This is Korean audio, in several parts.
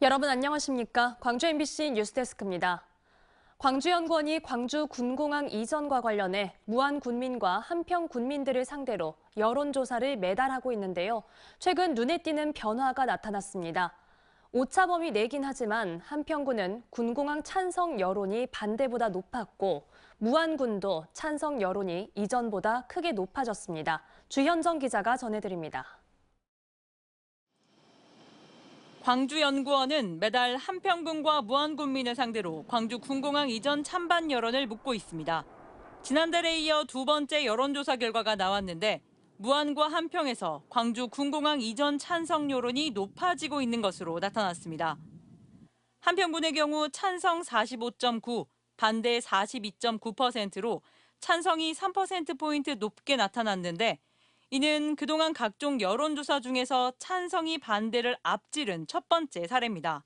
여러분 안녕하십니까? 광주 MBC 뉴스데스크입니다. 광주연구원이 광주 군공항 이전과 관련해 무안 군민과 한평 군민들을 상대로 여론조사를 매달 하고 있는데요. 최근 눈에 띄는 변화가 나타났습니다. 오차범위 내긴 하지만 한평군은 군공항 찬성 여론이 반대보다 높았고 무안군도 찬성 여론이 이전보다 크게 높아졌습니다. 주현정 기자가 전해드립니다. 광주연구원은 매달 한평군과 무안군민을 상대로 광주 군공항 이전 찬반 여론을 묻고 있습니다. 지난달에 이어 두 번째 여론조사 결과가 나왔는데 무안과 한평에서 광주 군공항 이전 찬성 여론이 높아지고 있는 것으로 나타났습니다. 한평군의 경우 찬성 45.9, 반대 42.9%로 찬성이 3%포인트 높게 나타났는데 이는 그동안 각종 여론조사 중에서 찬성이 반대를 앞지른 첫 번째 사례입니다.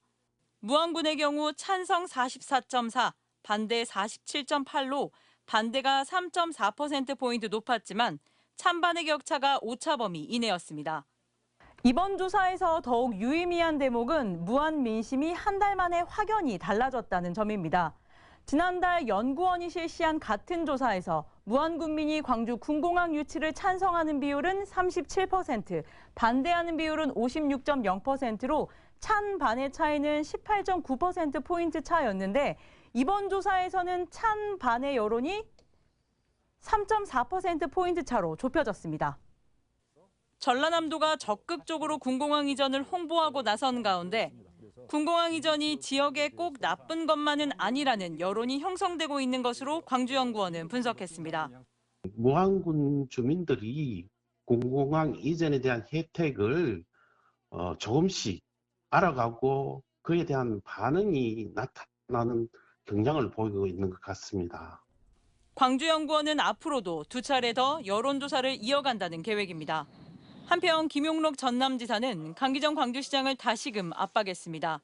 무안군의 경우 찬성 44.4, 반대 47.8로 반대가 3.4%포인트 높았지만 찬반의 격차가 오차범위 이내였습니다. 이번 조사에서 더욱 유의미한 대목은 무안 민심이 한 달 만에 확연히 달라졌다는 점입니다. 지난달 연구원이 실시한 같은 조사에서 무안군민이 광주 군공항 유치를 찬성하는 비율은 37%, 반대하는 비율은 56.0%로 찬반의 차이는 18.9%포인트 차였는데 이번 조사에서는 찬반의 여론이 3.4%포인트 차로 좁혀졌습니다. 전라남도가 적극적으로 군공항 이전을 홍보하고 나선 가운데 군공항 이전이 지역에 꼭 나쁜 것만은 아니라는 여론이 형성되고 있는 것으로 광주연구원은 분석했습니다. 무안군 주민들이 군공항 이전에 대한 혜택을 조금씩 알아가고 그에 대한 반응이 나타나는 경향을 보이고 있는 것 같습니다. 광주연구원은 앞으로도 두 차례 더 여론조사를 이어간다는 계획입니다. 한편 김용록 전남지사는 강기정 광주시장을 다시금 압박했습니다.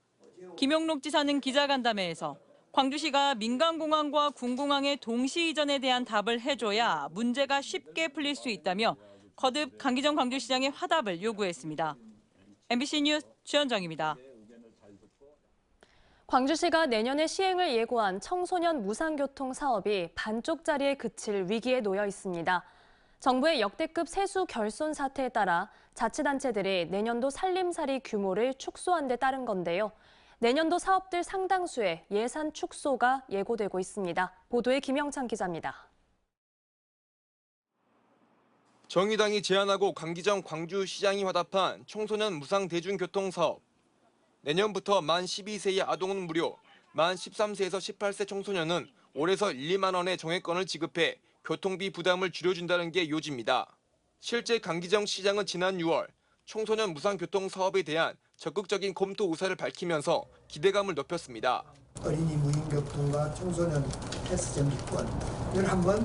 김용록 지사는 기자간담회에서 광주시가 민간공항과 군공항의 동시 이전에 대한 답을 해줘야 문제가 쉽게 풀릴 수 있다며 거듭 강기정 광주시장의 화답을 요구했습니다. MBC 뉴스 주현정입니다. 광주시가 내년에 시행을 예고한 청소년 무상교통 사업이 반쪽짜리에 그칠 위기에 놓여 있습니다. 정부의 역대급 세수 결손 사태에 따라 자치단체들이 내년도 살림살이 규모를 축소한 데 따른 건데요. 내년도 사업들 상당수의 예산 축소가 예고되고 있습니다. 보도에 김영찬 기자입니다. 정의당이 제안하고 강기정 광주시장이 화답한 청소년 무상 대중교통 사업. 내년부터 만 12세의 아동은 무료, 만 13세에서 18세 청소년은 올해서 1, 2만 원의 정액권을 지급해 교통비 부담을 줄여준다는 게 요지입니다. 실제 강기정 시장은 지난 6월 청소년 무상교통 사업에 대한 적극적인 검토 의사를 밝히면서 기대감을 높였습니다. 어린이 무인교통과 청소년 패스 정기권을 한번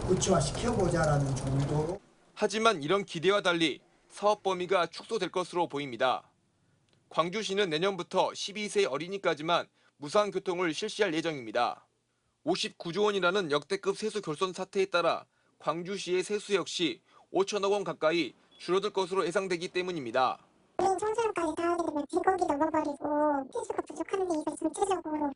구체화시켜보자라는 정도로. 하지만 이런 기대와 달리 사업 범위가 축소될 것으로 보입니다. 광주시는 내년부터 12세 어린이까지만 무상교통을 실시할 예정입니다. 59조 원이라는 역대급 세수 결손 사태에 따라 광주시의 세수 역시 5천억 원 가까이 줄어들 것으로 예상되기 때문입니다. 청소년까지 다 하게 되면 100억이 넘어버리고 세수가 부족한 데 이거 전체적으로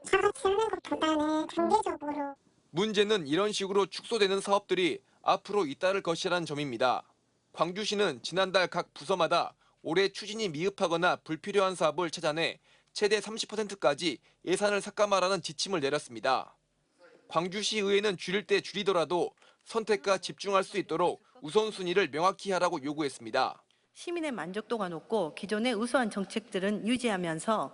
다 같이 하는 것보다는 단계적으로. 문제는 이런 식으로 축소되는 사업들이 앞으로 잇따를 것이라는 점입니다. 광주시는 지난달 각 부서마다 올해 추진이 미흡하거나 불필요한 사업을 찾아내 최대 30%까지 예산을 삭감하라는 지침을 내렸습니다. 광주시의회는 줄일 때 줄이더라도 선택과 집중할 수 있도록 우선순위를 명확히 하라고 요구했습니다. 시민의 만족도가 높고 기존의 우수한 정책들은 유지하면서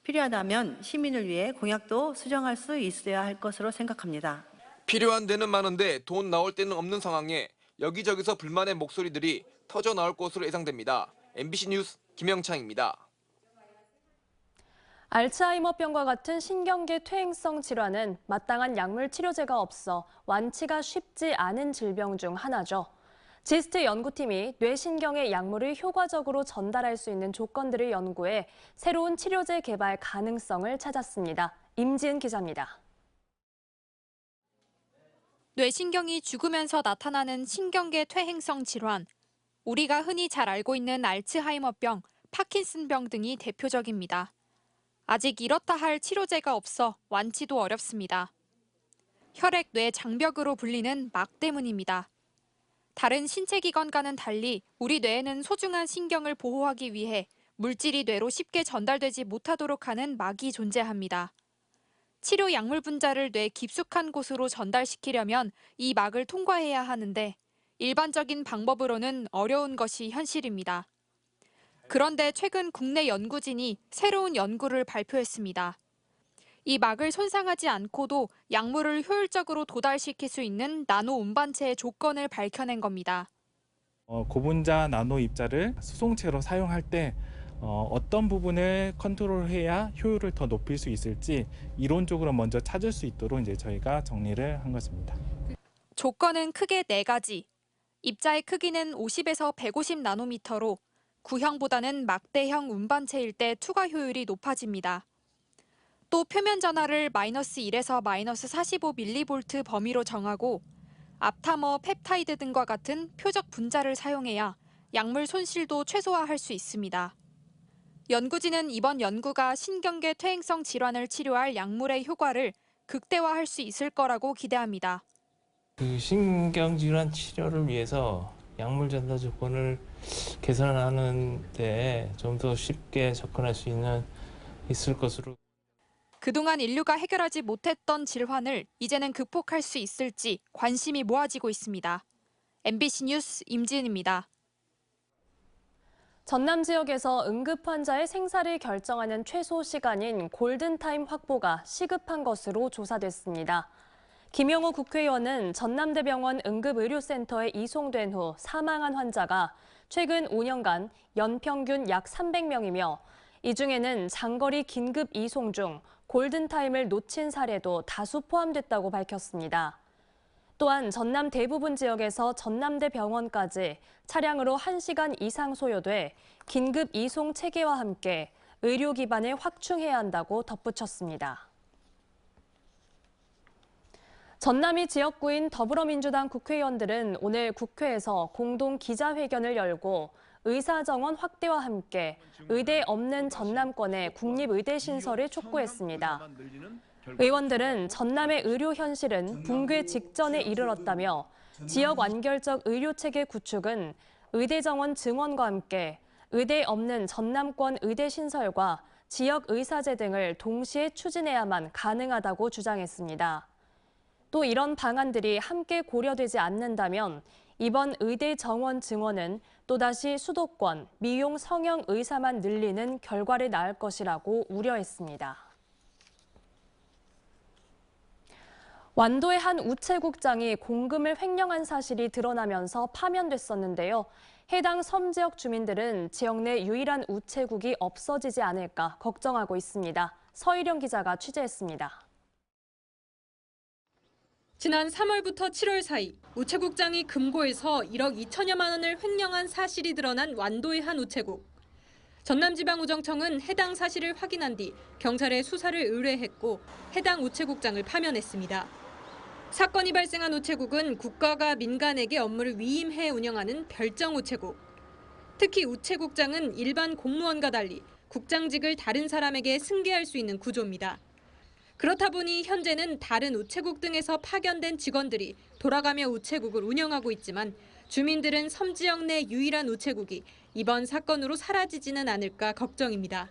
필요하다면 시민을 위해 공약도 수정할 수 있어야 할 것으로 생각합니다. 필요한 데는 많은데 돈 나올 때는 없는 상황에 여기저기서 불만의 목소리들이 터져 나올 것으로 예상됩니다. MBC 뉴스 김영창입니다. 알츠하이머병과 같은 신경계 퇴행성 질환은 마땅한 약물 치료제가 없어 완치가 쉽지 않은 질병 중 하나죠. 지스트 연구팀이 뇌신경의 약물을 효과적으로 전달할 수 있는 조건들을 연구해 새로운 치료제 개발 가능성을 찾았습니다. 임지은 기자입니다. 뇌신경이 죽으면서 나타나는 신경계 퇴행성 질환. 우리가 흔히 잘 알고 있는 알츠하이머병, 파킨슨병 등이 대표적입니다. 아직 이렇다 할 치료제가 없어 완치도 어렵습니다. 혈액 뇌 장벽으로 불리는 막 때문입니다. 다른 신체 기관과는 달리 우리 뇌에는 소중한 신경을 보호하기 위해 물질이 뇌로 쉽게 전달되지 못하도록 하는 막이 존재합니다. 치료 약물 분자를 뇌 깊숙한 곳으로 전달시키려면 이 막을 통과해야 하는데 일반적인 방법으로는 어려운 것이 현실입니다. 그런데 최근 국내 연구진이 새로운 연구를 발표했습니다. 이 막을 손상하지 않고도 약물을 효율적으로 도달시킬 수 있는 나노 운반체의 조건을 밝혀낸 겁니다. 고분자 나노 입자를 수송체로 사용할 때 어떤 부분을 컨트롤해야 효율을 더 높일 수 있을지 이론적으로 먼저 찾을 수 있도록 이제 저희가 정리를 한 것입니다. 조건은 크게 4가지. 입자의 크기는 50에서 150 나노미터로 구형보다는 막대형 운반체일 때 투과 효율이 높아집니다. 또 표면 전하를 -1에서 -45mV 범위로 정하고 앞타머, 펩타이드 등과 같은 표적 분자를 사용해야 약물 손실도 최소화할 수 있습니다. 연구진은 이번 연구가 신경계 퇴행성 질환을 치료할 약물의 효과를 극대화할 수 있을 거라고 기대합니다. 신경질환 치료를 위해서 약물 전달 조건을 개선하는 데 좀 더 쉽게 접근할 수 있을 것으로. 그동안 인류가 해결하지 못했던 질환을 이제는 극복할 수 있을지 관심이 모아지고 있습니다. MBC 뉴스 임지은입니다. 전남 지역에서 응급 환자의 생사를 결정하는 최소 시간인 골든타임 확보가 시급한 것으로 조사됐습니다. 김영호 국회의원은 전남대병원 응급의료센터에 이송된 후 사망한 환자가 최근 5년간 연평균 약 300명이며 이 중에는 장거리 긴급 이송 중 골든타임을 놓친 사례도 다수 포함됐다고 밝혔습니다. 또한 전남 대부분 지역에서 전남대병원까지 차량으로 1시간 이상 소요돼 긴급 이송 체계와 함께 의료 기반을 확충해야 한다고 덧붙였습니다. 전남이 지역구인 더불어민주당 국회의원들은 오늘 국회에서 공동 기자회견을 열고 의사 정원 확대와 함께 의대 없는 전남권의 국립의대 신설을 촉구했습니다. 의원들은 전남의 의료 현실은 붕괴 직전에 이르렀다며 지역 완결적 의료체계 구축은 의대 정원 증원과 함께 의대 없는 전남권 의대 신설과 지역 의사제 등을 동시에 추진해야만 가능하다고 주장했습니다. 또 이런 방안들이 함께 고려되지 않는다면 이번 의대 정원 증원은 또다시 수도권, 미용 성형 의사만 늘리는 결과를 낳을 것이라고 우려했습니다. 완도의 한 우체국장이 공금을 횡령한 사실이 드러나면서 파면됐었는데요. 해당 섬 지역 주민들은 지역 내 유일한 우체국이 없어지지 않을까 걱정하고 있습니다. 서희령 기자가 취재했습니다. 지난 3월부터 7월 사이 우체국장이 금고에서 1억 2천여만 원을 횡령한 사실이 드러난 완도의 한 우체국. 전남지방우정청은 해당 사실을 확인한 뒤 경찰에 수사를 의뢰했고 해당 우체국장을 파면했습니다. 사건이 발생한 우체국은 국가가 민간에게 업무를 위임해 운영하는 별정 우체국. 특히 우체국장은 일반 공무원과 달리 국장직을 다른 사람에게 승계할 수 있는 구조입니다. 그렇다 보니 현재는 다른 우체국 등에서 파견된 직원들이 돌아가며 우체국을 운영하고 있지만 주민들은 섬 지역 내 유일한 우체국이 이번 사건으로 사라지지는 않을까 걱정입니다.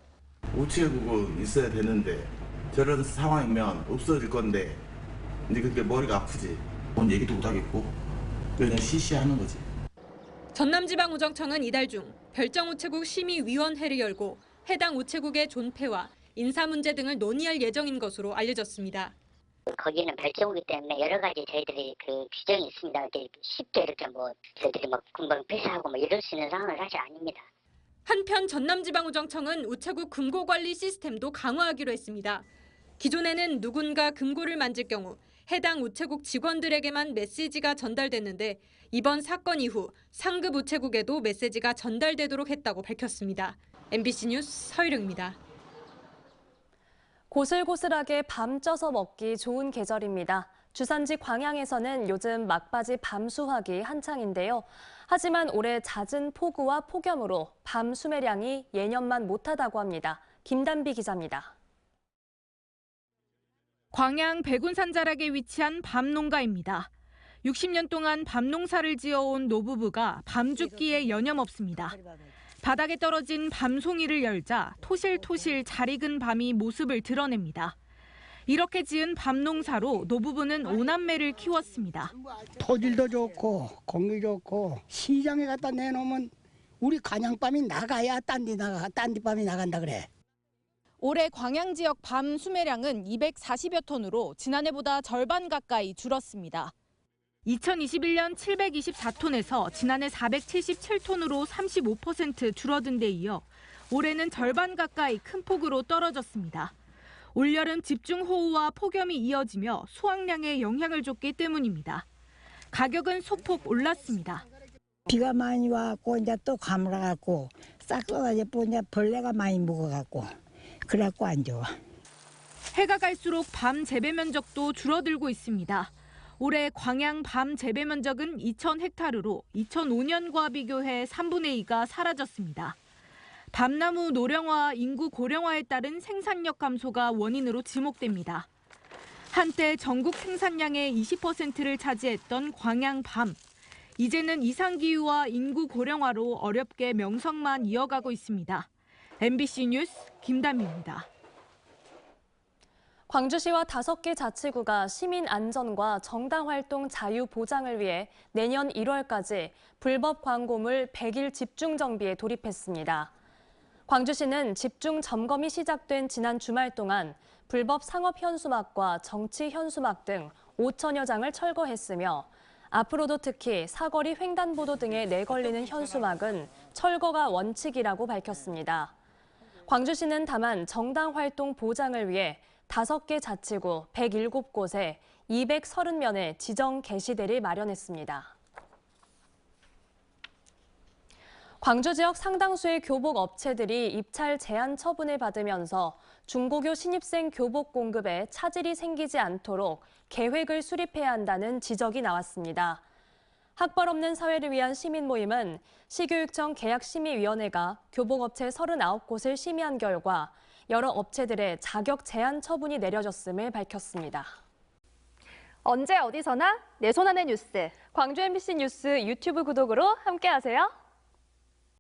우체국은 있어야 되는데 저런 상황이면 없어질 건데 이제 그게 머리가 아프지. 뭔 얘기도 못하겠고 그냥 시시하는 거지. 전남지방우정청은 이달 중 별정우체국 심의위원회를 열고 해당 우체국의 존폐와 인사 문제 등을 논의할 예정인 것으로 알려졌습니다. 거기는 별정이기 때문에 여러 가지 저희들이 그 규정이 있습니다. 이렇게 쉽게 이렇게 저희들이 금방 폐쇄하고 이럴 수 있는 상황은 사실 아닙니다. 한편 전남지방우정청은 우체국 금고 관리 시스템도 강화하기로 했습니다. 기존에는 누군가 금고를 만질 경우 해당 우체국 직원들에게만 메시지가 전달됐는데 이번 사건 이후 상급 우체국에도 메시지가 전달되도록 했다고 밝혔습니다. MBC 뉴스 서희령입니다. 고슬고슬하게 밤 쪄서 먹기 좋은 계절입니다. 주산지 광양에서는 요즘 막바지 밤수확이 한창인데요. 하지만 올해 잦은 폭우와 폭염으로 밤 수매량이 예년만 못하다고 합니다. 김단비 기자입니다. 광양 백운산 자락에 위치한 밤농가입니다. 60년 동안 밤농사를 지어온 노부부가 밤 죽기에 여념없습니다. 바닥에 떨어진 밤송이를 열자 토실토실 잘 익은 밤이 모습을 드러냅니다. 이렇게 지은 밤농사로 노부부는 5남매를 키웠습니다. 토질도 좋고 공기 좋고 시장에 갖다 내놓으면 우리 관양밤이 나가야 딴 데 밤이 나간다 그래. 올해 광양 지역 밤 수매량은 240여 톤으로 지난해보다 절반 가까이 줄었습니다. 2021년 724톤에서 지난해 477톤으로 35% 줄어든 데 이어 올해는 절반 가까이 큰 폭으로 떨어졌습니다. 올여름 집중호우와 폭염이 이어지며 수확량에 영향을 줬기 때문입니다. 가격은 소폭 올랐습니다. 비가 많이 와갖고 이제 또 가물어갖고 싹 쏟아졌고 이제 벌레가 많이 묵어갖고 그래갖고 안 좋아. 해가 갈수록 밤 재배 면적도 줄어들고 있습니다. 올해 광양 밤 재배 면적은 2,000헥타르로 2005년과 비교해 3분의 2가 사라졌습니다. 밤나무 노령화, 인구 고령화에 따른 생산력 감소가 원인으로 지목됩니다. 한때 전국 생산량의 20%를 차지했던 광양 밤. 이제는 이상기후와 인구 고령화로 어렵게 명성만 이어가고 있습니다. MBC 뉴스 김담희입니다. 광주시와 5개 자치구가 시민 안전과 정당 활동 자유 보장을 위해 내년 1월까지 불법 광고물 100일 집중 정비에 돌입했습니다. 광주시는 집중 점검이 시작된 지난 주말 동안 불법 상업 현수막과 정치 현수막 등 5천여 장을 철거했으며 앞으로도 특히 사거리 횡단보도 등에 내걸리는 현수막은 철거가 원칙이라고 밝혔습니다. 광주시는 다만 정당 활동 보장을 위해 5개 자치구 107곳에 230면의 지정 게시대를 마련했습니다. 광주 지역 상당수의 교복 업체들이 입찰 제한 처분을 받으면서 중고교 신입생 교복 공급에 차질이 생기지 않도록 계획을 수립해야 한다는 지적이 나왔습니다. 학벌 없는 사회를 위한 시민 모임은 시교육청 계약심의위원회가 교복업체 39곳을 심의한 결과 여러 업체들의 자격 제한 처분이 내려졌음을 밝혔습니다. 언제 어디서나 내 손 안의 뉴스. 광주 MBC 뉴스 유튜브 구독으로 함께하세요.